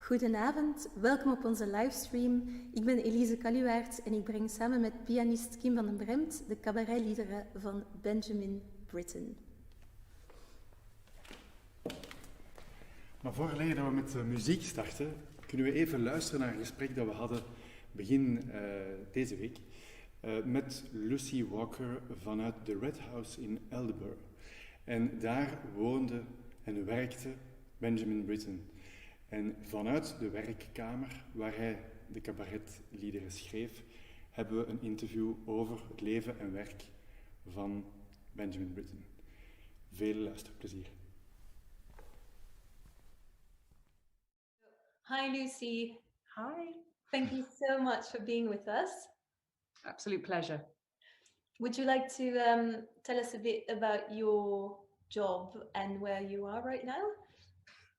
Goedenavond, welkom op onze livestream. Ik ben Elise Caluwaerts en ik breng samen met pianist Kim van den Brempt de cabaretliederen van Benjamin Britten. Maar vooraleer dat we met de muziek starten, kunnen we even luisteren naar een gesprek dat we hadden begin deze week met Lucy Walker vanuit de Red House in Aldeburgh. En daar woonde en werkte Benjamin Britten. En vanuit de werkkamer waar hij de cabaretliederen schreef, hebben we een interview over het leven en werk van Benjamin Britten. Veel luisterplezier. Hi Lucy. Hi. Thank you so much for being with us. Absolute pleasure. Would you like to tell us a bit about your job and where you are right now?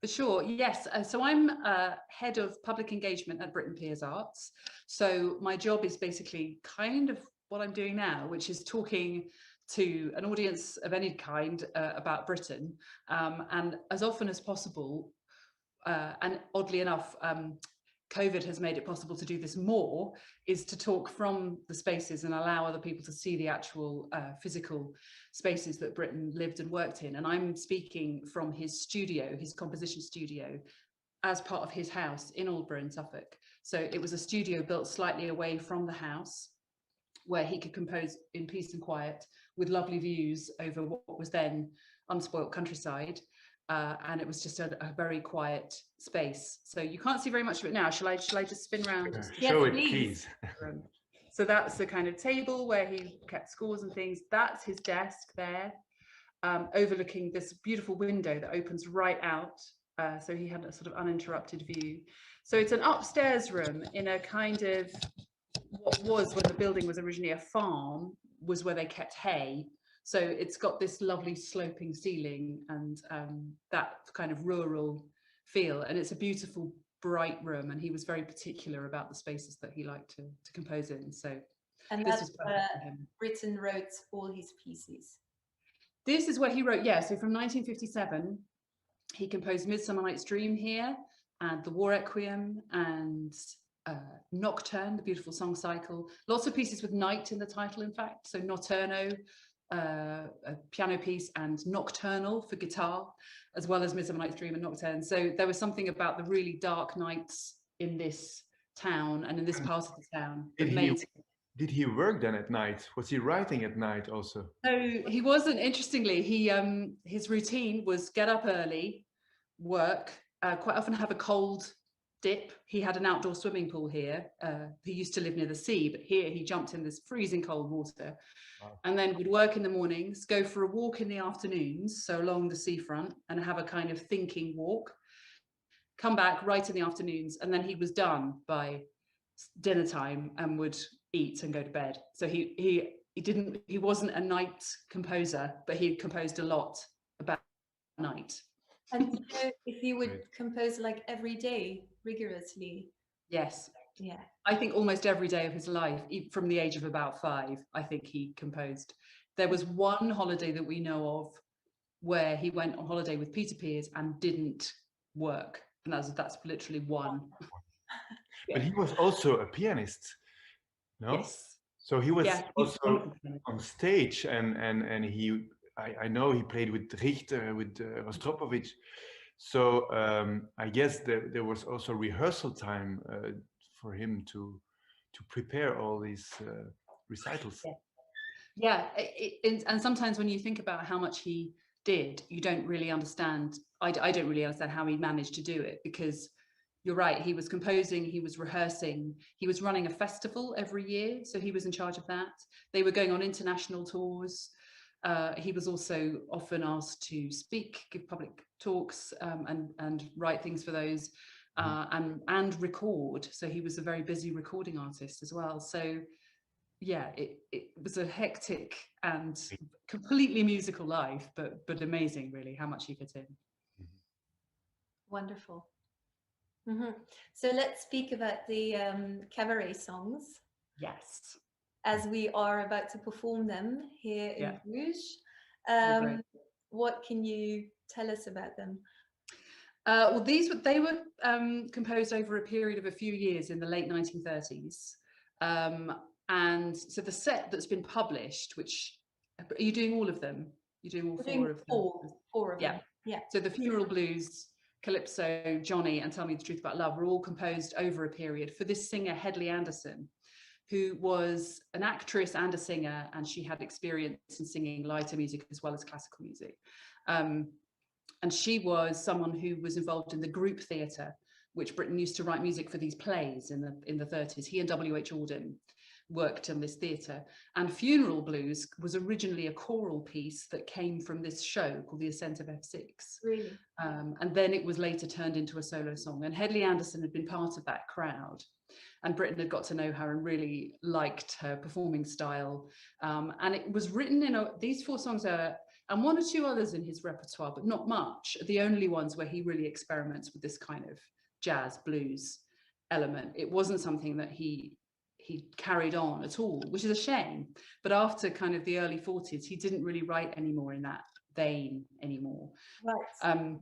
For sure, yes. So I'm head of public engagement at Britten Pears Arts. So my job is basically kind of what I'm doing now, which is talking to an audience of any kind about Britain. And as often as possible, and oddly enough, COVID has made it possible to do this more, is to talk from the spaces and allow other people to see the actual physical spaces that Britten lived and worked in. And I'm speaking from his studio, his composition studio, as part of his house in Aldborough in Suffolk. So it was a studio built slightly away from the house where he could compose in peace and quiet with lovely views over what was then unspoilt countryside. And it was just a very quiet space. So you can't see very much of it now. Shall I just spin around? Show it, please. So that's the kind of table where he kept scores and things. That's his desk there, overlooking this beautiful window that opens right out. So he had a sort of uninterrupted view. So it's an upstairs room in a kind of, what was, when the building was originally a farm, was where they kept hay. So it's got this lovely sloping ceiling and that kind of rural feel. And it's a beautiful, bright room. And he was very particular about the spaces that he liked to compose in. So and this was perfect for him. Britten wrote all his pieces. This is where he wrote, yeah. So from 1957, he composed Midsummer Night's Dream here, and the War Requiem, and Nocturne, the beautiful song cycle. Lots of pieces with night in the title, in fact. So Notturno, a piano piece, and Nocturnal for guitar, as well as Midsummer Night's Dream and Nocturne. So there was something about the really dark nights in this town and in this part of the town that made. Did he work then at night? Was he writing at night also? No, he wasn't. Interestingly, his routine was get up early, work, quite often have a cold dip. He had an outdoor swimming pool here. He used to live near the sea, but here he jumped in this freezing cold water. Wow. And then would work in the mornings, go for a walk in the afternoons, so along the seafront, and have a kind of thinking walk, come back right in the afternoons, and then he was done by dinner time and would eat and go to bed. So he wasn't a night composer, but he composed a lot about night. And if he would compose like every day rigorously? Yes. Yeah. I think almost every day of his life, from the age of about 5, I think he composed. There was one holiday that we know of where he went on holiday with Peter Pears and didn't work. And that's literally one. But he was also a pianist, no? Yes. So he was also on stage, and I know he played with Richter, with Rostropovich. So I guess there was also rehearsal time for him to prepare all these recitals. Yeah, and sometimes when you think about how much he did, you don't really understand. I don't really understand how he managed to do it, because you're right, he was composing, he was rehearsing, he was running a festival every year, so he was in charge of that. They were going on international tours. He was also often asked to speak, give public talks, and write things for those, and record. So he was a very busy recording artist as well. So yeah, it was a hectic and completely musical life, but amazing, really, how much he fit in. Wonderful. So let's speak about the cabaret songs. Yes. As we are about to perform them here in Bruges. What can you tell us about them? Well, they were composed over a period of a few years in the late 1930s. And so the set that's been published, which, are you doing all of them? You're doing all four of them? Four of them. Yeah. Yeah. So the Funeral Blues, Calypso, Johnny, and Tell Me the Truth About Love were all composed over a period for this singer, Hedley Anderson, who was an actress and a singer, and she had experience in singing lighter music as well as classical music. And she was someone who was involved in the group theatre, which Britten used to write music for these plays in the 30s. He and W.H. Auden worked in this theatre. And Funeral Blues was originally a choral piece that came from this show called The Ascent of F6. Really? And then it was later turned into a solo song. And Hedley Anderson had been part of that crowd. And Britten had got to know her and really liked her performing style. And it was written in these four songs are, and one or two others in his repertoire, but not much, are the only ones where he really experiments with this kind of jazz blues element. It wasn't something that he carried on at all, which is a shame. But after kind of the early 40s, he didn't really write anymore in that vein anymore. Right.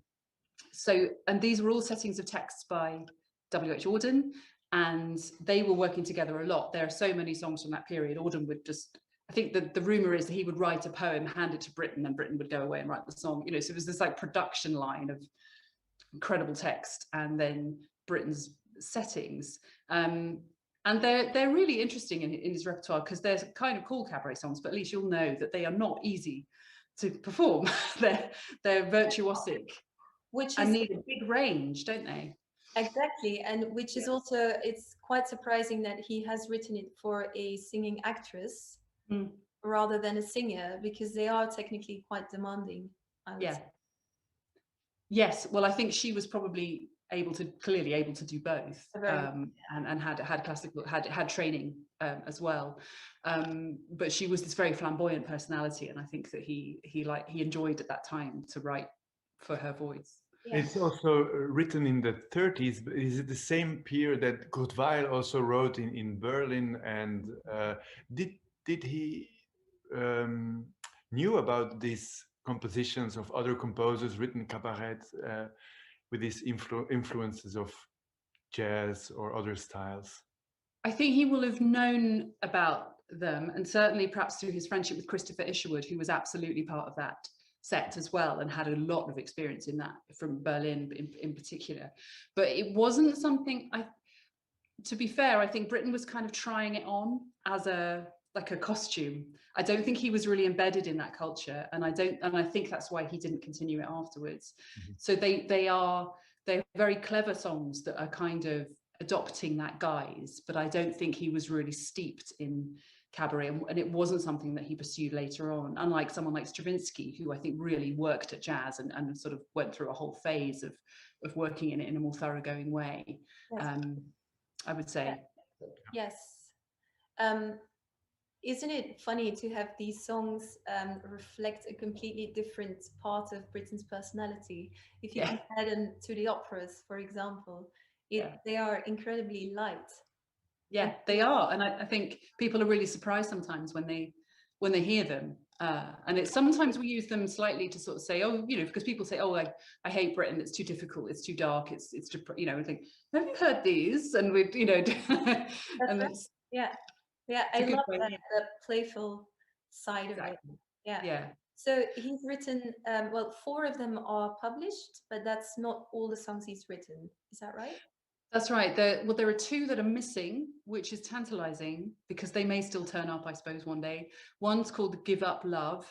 So, and these were all settings of texts by W.H. Auden, and they were working together a lot. There are so many songs from that period. Auden would just, I think the rumor is that he would write a poem, hand it to Britten, and Britten would go away and write the song. You know, so it was this like production line of incredible text and then Britten's settings. And they're really interesting in his repertoire because they're kind of called cabaret songs, but at least you'll know that they are not easy to perform. they're virtuosic, and need a big range, don't they? Exactly, and which is also, it's quite surprising that he has written it for a singing actress rather than a singer, because they are technically quite demanding, I would say. Yes, well, I think she was probably clearly able to do both, and had training as well, but she was this very flamboyant personality, and I think that he enjoyed at that time to write for her voice. Yeah. It's also written in the 30s, but is it the same period that Kurt Weill also wrote in Berlin? And did he knew about these compositions of other composers written cabaret with these influences of jazz or other styles? I think he will have known about them, and certainly perhaps through his friendship with Christopher Isherwood, who was absolutely part of that set as well and had a lot of experience in that from Berlin in particular. But it wasn't something, to be fair, I think Britten was kind of trying it on as a costume. I don't think he was really embedded in that culture, and I think that's why he didn't continue it afterwards. So they're very clever songs that are kind of adopting that guise, but I don't think he was really steeped in cabaret, and it wasn't something that he pursued later on, unlike someone like Stravinsky, who I think really worked at jazz and sort of went through a whole phase of working in it in a more thoroughgoing way. Yes. I would say. Yes. Isn't it funny to have these songs reflect a completely different part of Britten's personality? If you compare them to the operas, for example, they are incredibly light. Yeah, they are, and I think people are really surprised sometimes when they hear them, and it's sometimes we use them slightly to sort of say, oh, you know, because people say, oh, I hate Britten, it's too difficult, it's too dark, it's you know, I think, have you heard these? And we, you know, and it's I love that, the playful side of it. Yeah. So he's written, well, 4 of them are published, but that's not all the songs he's written. Is that right? That's right. There are 2 that are missing, which is tantalizing because they may still turn up, I suppose, one day. One's called Give Up Love,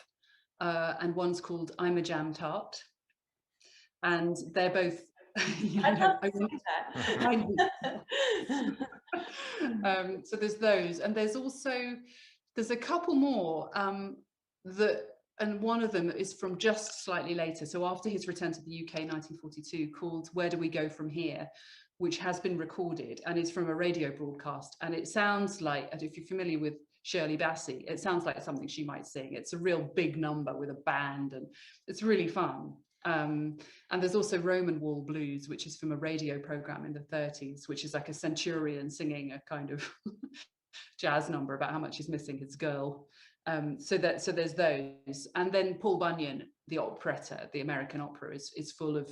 and one's called I'm a Jam Tart. And they're both... I'd love to see that. So there's those. And there's a couple more and one of them is from just slightly later. So after his return to the UK in 1942, called Where Do We Go From Here? Which has been recorded and is from a radio broadcast. And it sounds like, if you're familiar with Shirley Bassey, it sounds like something she might sing. It's a real big number with a band, and it's really fun. And there's also Roman Wall Blues, which is from a radio program in the 30s, which is like a centurion singing a kind of jazz number about how much he's missing his girl. So there's those. And then Paul Bunyan, the operetta, the American opera, is full of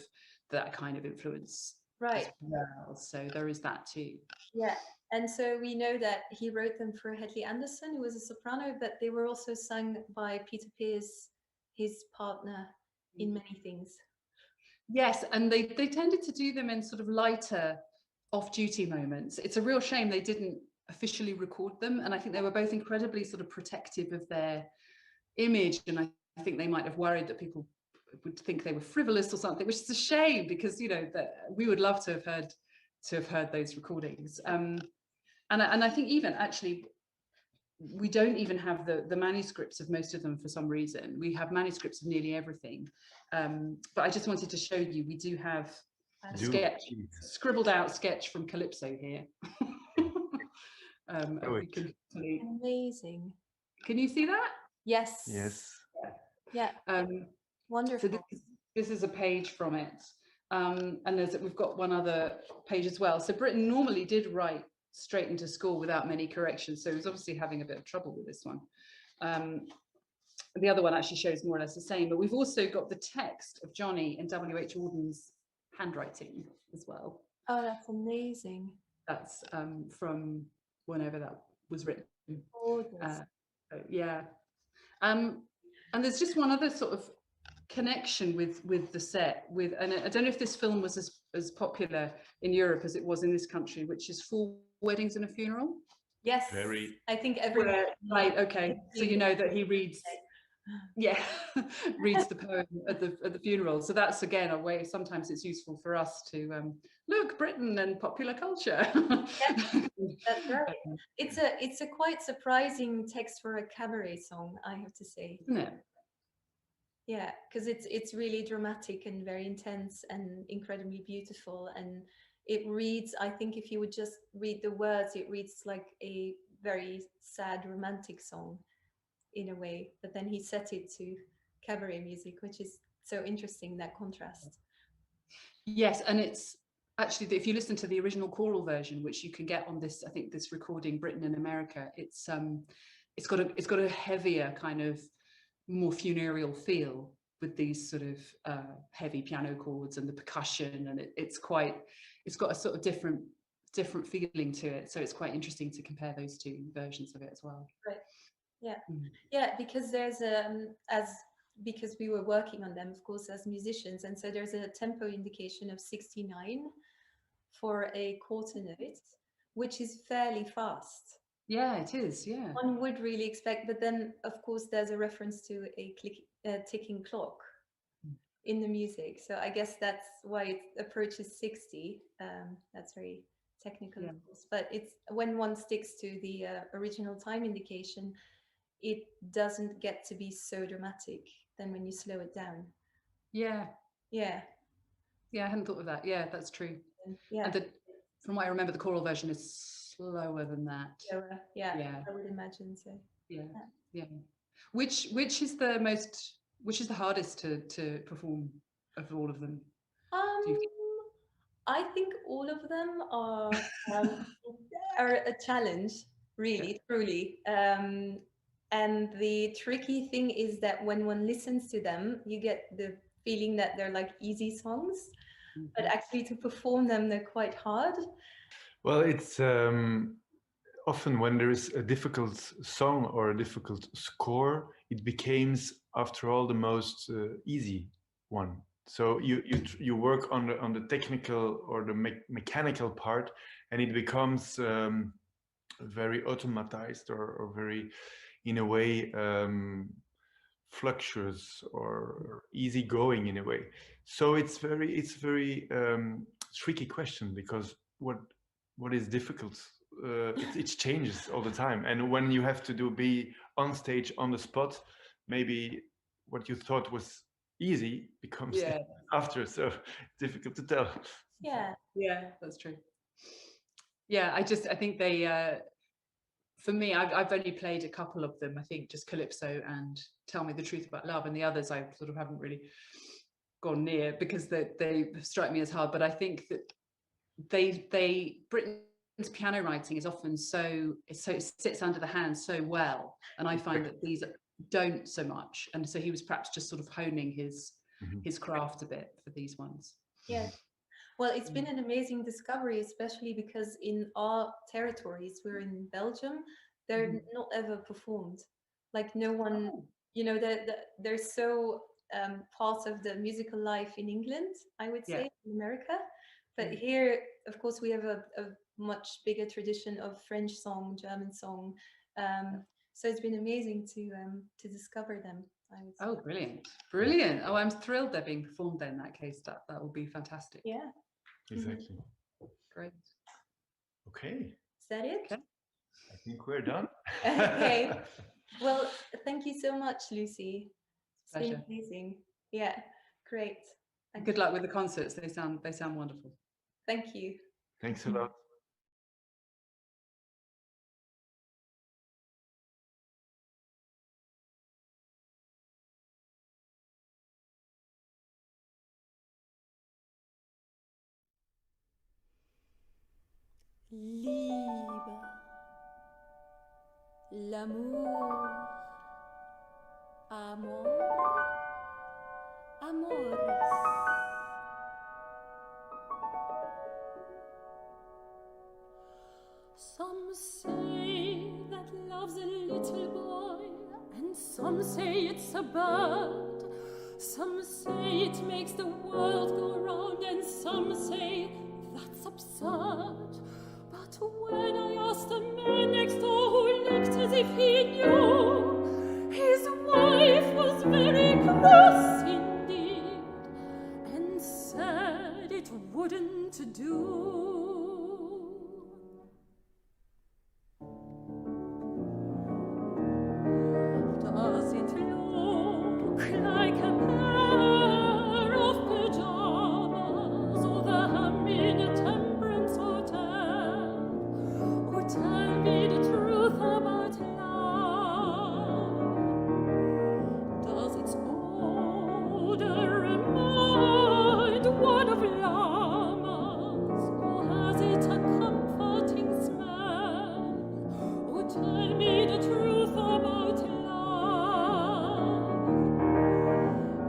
that kind of influence Right. as well. So there is that too. Yeah. And so we know that he wrote them for Hedley Anderson, who was a soprano, but they were also sung by Peter Pears, his partner, in many things. Yes, and they tended to do them in sort of lighter off-duty moments. It's a real shame they didn't officially record them, and I think they were both incredibly sort of protective of their image, and I think they might have worried that people would think they were frivolous or something, which is a shame, because that we would love to have heard those recordings. And I think even actually we don't even have the manuscripts of most of them for some reason. We have manuscripts of nearly everything, but I just wanted to show you, we do have a scribbled out sketch from Calypso here. Amazing. Can you see that? Yes. Yeah. Wonderful. So this is a page from it, and we've got one other page as well. So Britten normally did write straight into score without many corrections, so he was obviously having a bit of trouble with this one. The other one actually shows more or less the same, but we've also got the text of Johnny in W.H. Auden's handwriting as well. Oh, that's amazing. That's from whenever that was written. Yeah. And there's just one other sort of connection with the set, and I don't know if this film was as popular in Europe as it was in this country, which is 4 Weddings and a Funeral. Yes. Very. I think everyone. Right. Okay. So you know that he reads. Yeah, reads the poem at the funeral. So that's again a way. Sometimes it's useful for us to look, Britain and popular culture. Yes, that's right. It's a quite surprising text for a cabaret song, I have to say. Isn't it? Yeah, because it's really dramatic and very intense and incredibly beautiful, and it reads, I think if you would just read the words, it reads like a very sad romantic song in a way, but then he set it to cabaret music, which is so interesting, that contrast. Yes, and it's actually, if you listen to the original choral version, which you can get on this, I think this recording, Britain in America, it's got a heavier kind of more funereal feel with these sort of heavy piano chords and the percussion, and it's got a sort of different feeling to it, so it's quite interesting to compare those two versions of it as well. Right. Yeah. Yeah, because there's because we were working on them, of course, as musicians, and so there's a tempo indication of 69 for a quarter note, which is fairly fast. Yeah, it is. Yeah, one would really expect, but then of course there's a reference to a ticking clock in the music, so I guess that's why it approaches 60. That's very technical, of course, but it's when one sticks to the original time indication, it doesn't get to be so dramatic than when you slow it down. Yeah, I hadn't thought of that. Yeah, that's true. And from what I remember, the choral version is slower than that. Yeah, I would imagine so. Yeah. Which is the hardest to perform of all of them? I think all of them are a challenge, really, truly. And the tricky thing is that when one listens to them, you get the feeling that they're like easy songs, but actually to perform them, they're quite hard. Well, it's often when there is a difficult song or a difficult score, it becomes, after all, the most easy one. So you work on the technical or the mechanical part, and it becomes very automatized or very, in a way, fluctuous or easygoing in a way. So it's very tricky question, because what is difficult, it changes all the time, and when you have to be on stage on the spot, maybe what you thought was easy becomes after, so difficult to tell. Yeah, that's true. I think they for me, I've only played a couple of them, I think just Calypso and Tell Me the Truth About Love, and the others I sort of haven't really gone near because they strike me as hard. But I think that Britain's piano writing is often it sits under the hand so well, and I find that these don't so much, and so he was perhaps just sort of honing his craft a bit for these ones. Yes. Well, it's been an amazing discovery, especially because in our territories, we're in Belgium, they're not ever performed. Like no one, Oh, they're so part of the musical life in England, I would yeah. say, in America. But here, of course, we have a much bigger tradition of French song, German song. So it's been amazing to discover them, I would say. Oh, brilliant. Brilliant. Oh, I'm thrilled they're being performed then in that case. That will be fantastic. Yeah. Exactly. Great. Okay. Is that it? Okay. I think we're done. Okay. Well, thank you so much, Lucy. It's been Pleasure. amazing. Yeah, great. Good luck with the concerts. They sound wonderful. Thank you. Thanks a lot. Liebe, l'amour, amor, amoris. Some say that love's a little boy, and some say it's a bird. Some say it makes the world go round, and some say that's absurd. But when I asked the man next door who looked as if he knew, his wife was very cross indeed, and said it wouldn't do. Does it look like a pair of pajamas or them in a temperance hotel? Or tell me the truth about love? Does its odor remind one of llamas? Or has it a comforting smell? Or tell me the truth about love?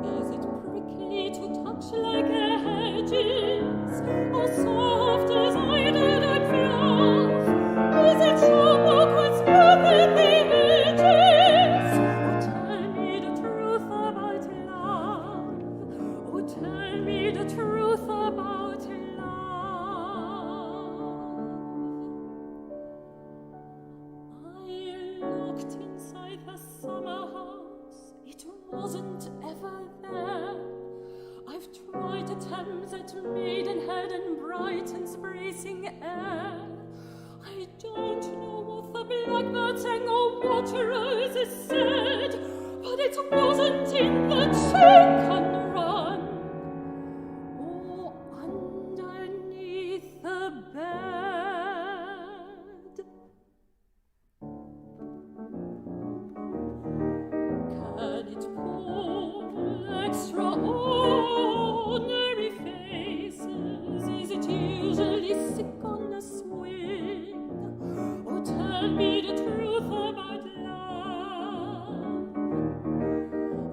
Is it prickly to touch like a hedges, or soft as iodine fluff? Is it sharp or quite smooth at the edges? Or tell me the truth about love? Or tell me the truth about love? I looked inside the summer house, it wasn't ever there. I've tried the Thames at Maidenhead and Brighton's bracing air. I don't know what the blackbird sang or what roses said, but it wasn't in the chicken run or underneath the bed. Can it pull extraordinary faces? Is it usually sick on a swing? Or tell me the truth about love?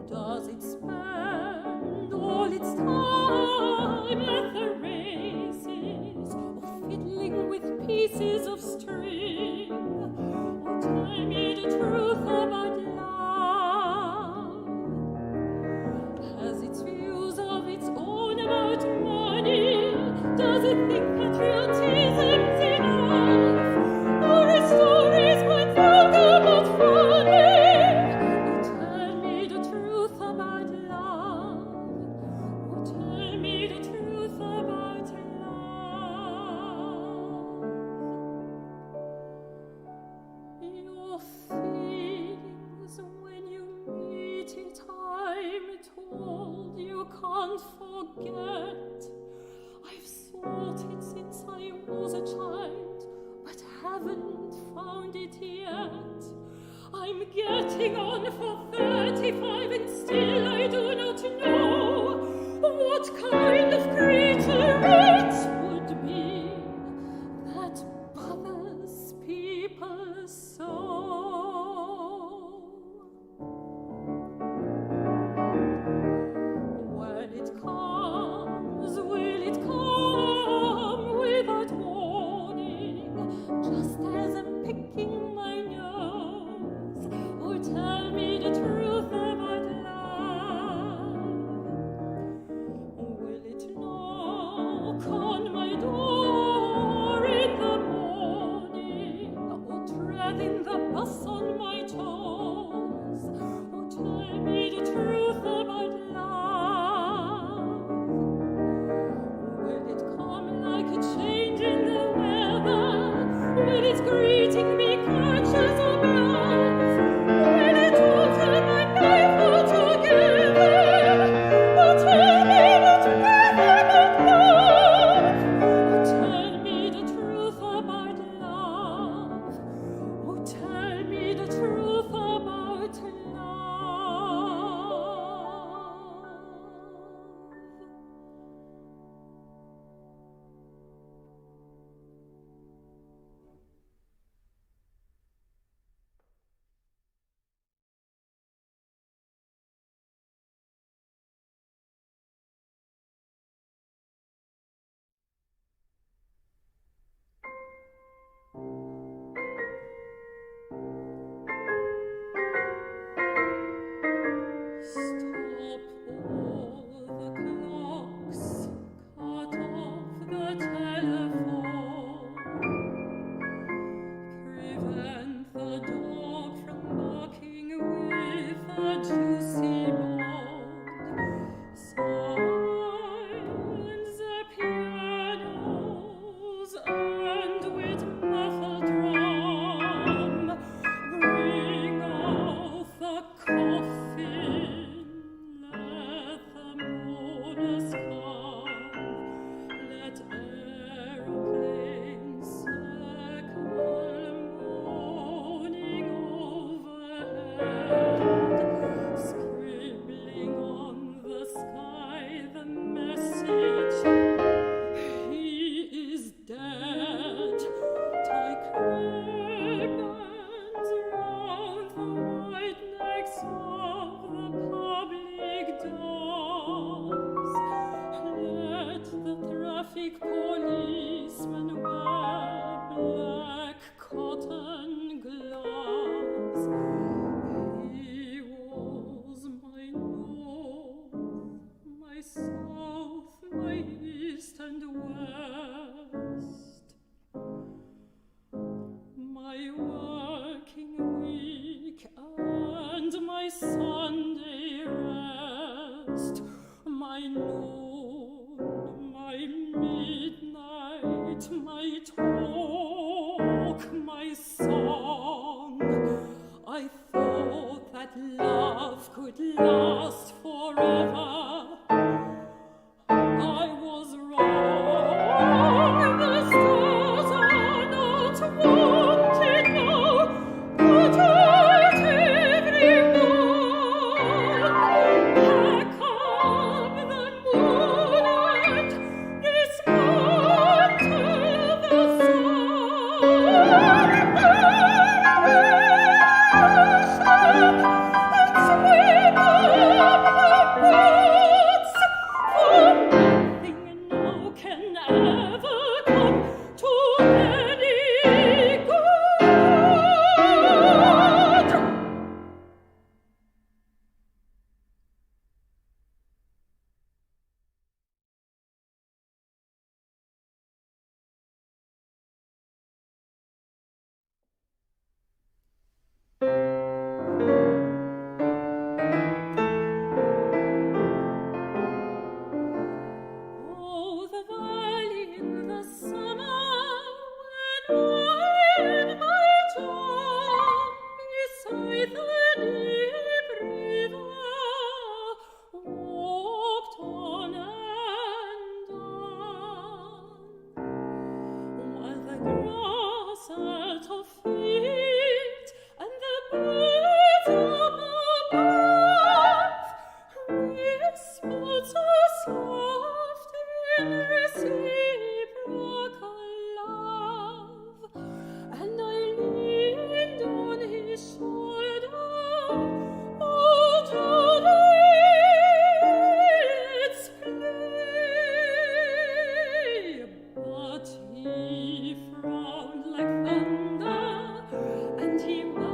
Does it spend all its time at the races, or fiddling with pieces of string? Or tell me the truth about love? Has its views of its own about money? Does it think patriotism's enough? Or is stories quite vulgar but funny? Or tell me the truth about love? Or tell me the truth about love? Your feelings when you meet it, I'm told you can't forget. I've sought it since I was a child, but haven't found it yet. I'm getting on for 35 and still I do not know what kind of creature it would be that bothers people so. When it comes, will traffic policemen wear black cotton gloves. He was my north, my south, my east and west, my working week and my Sunday rest, my noon, my midnight, my talk, my song. I thought that love could last forever. I was wrong. The stars are not wanted now, but at everyone. Pack up the moonlight, this mantle of the sun. And swim up the woods, for nothing now can ever come to any good. Oh, the valley in the summer, when I and my John beside the deep river walked on and on, while the grass at our feet and the birds up above whispered so soft in reciprocal love, and I leaned on his shoulder. Oh, Juliet's play, but he frowned like thunder, and he went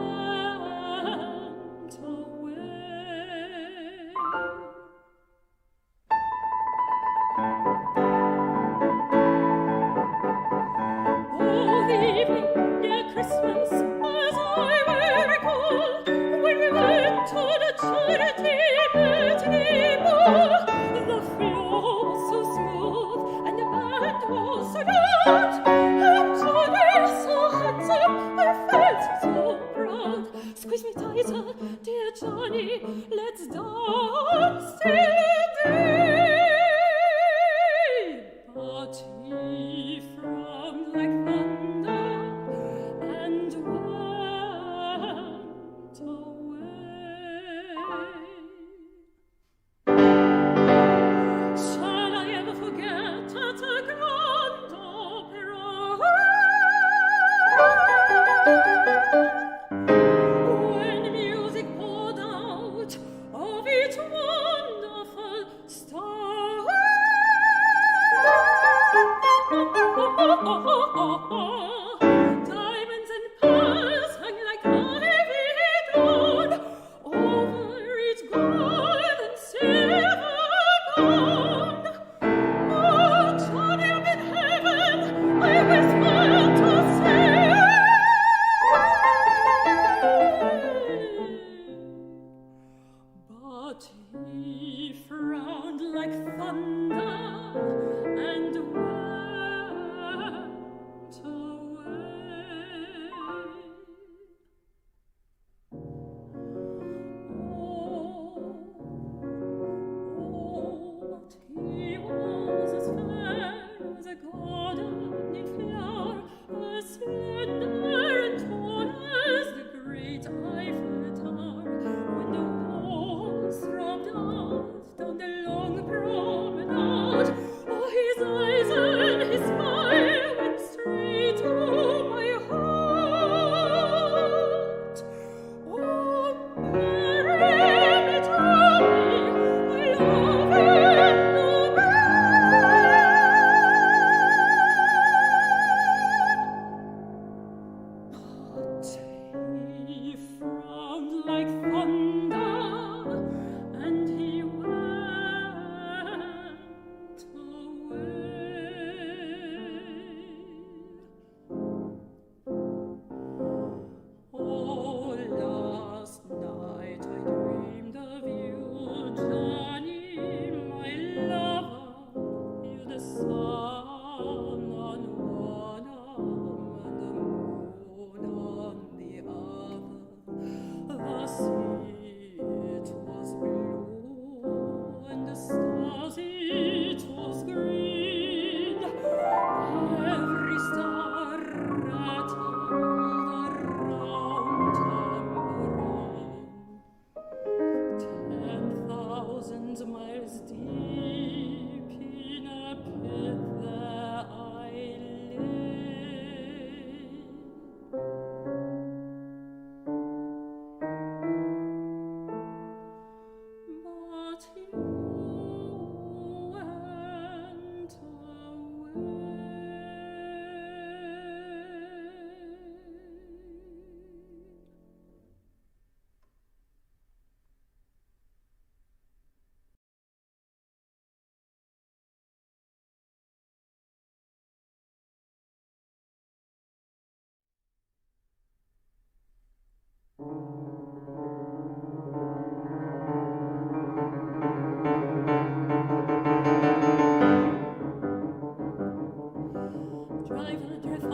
away. Oh, the evening near Christmas, as I will recall, when we went to the charity matinee ball. The floor was so smooth and the band was so loud, and Johnny so handsome, I felt so proud. Squeeze me tighter, dear Johnny, let's dance till the day. But he frowned like thunder and went away. Shall I ever forget at a grand opera when music poured out of each wonderful star? Diamonds and pearls hung like ivy drawn over each gold and silver gown. Oh, Johnny up in heaven, I whispered to say, but he frowned like thunder and went away.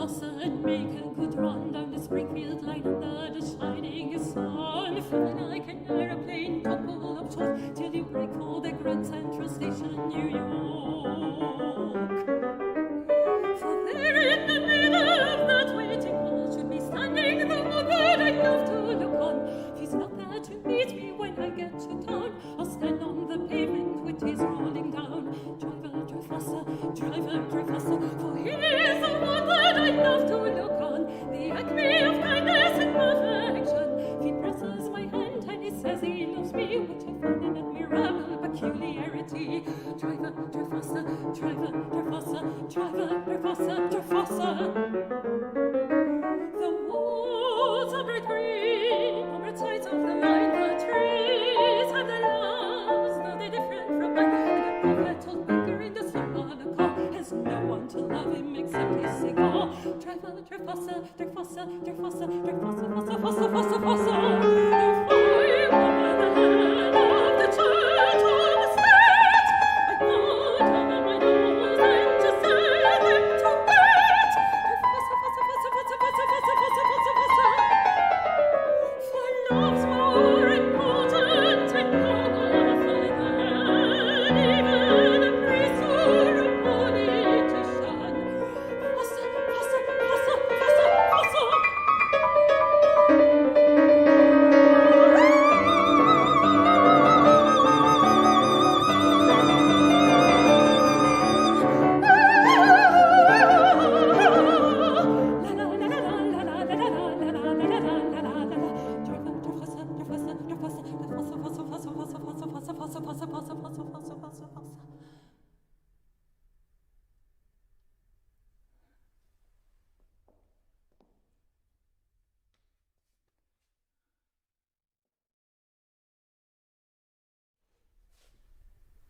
Wasser and make a good run down the Springfield line under the shining sun. Fly like an aeroplane, couple of shots till you break for the Grand Central Station, New York. For there in the middle of that waiting hall should be standing the one that I'd love to look on. If he's not there to meet me when I get to town, I'll stand on the pavement with his rolling down. Driver, drive faster, for he is the one that I'd love to look on. The acme of kindness and perfection. He presses my hand and he says he loves me, which I find an admirable peculiarity. Driver, drive faster, driver, drive faster, drive faster. The walls are bright green, on both sides of the line. The trees have their loves, though they're different from mine. And a poor old banker in the slum on a car has no one to love him except his cigar. Driver, drive faster, drive faster, drive faster, drive faster, faster, faster, faster, faster. If I were the head of the church or the state, I'd put on my nose and just say them to wait. Drive faster, faster, faster, faster, faster, faster, faster, faster, faster. For love's more important and powerful than even a priest or a politician. Faster, faster, faster, faster, faster.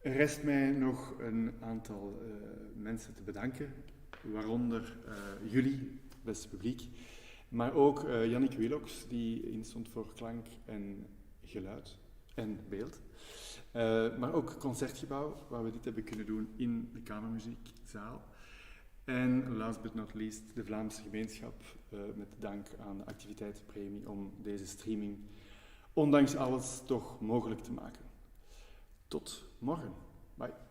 Er rest mij nog een aantal mensen te bedanken, waaronder jullie, beste publiek, maar ook Yannick Willox, die instond voor klank en geluid en beeld. Maar ook Concertgebouw, waar we dit hebben kunnen doen in de Kamermuziekzaal. En last but not least de Vlaamse gemeenschap, met dank aan de activiteitenpremie om deze streaming, ondanks alles, toch mogelijk te maken. Tot morgen. Bye.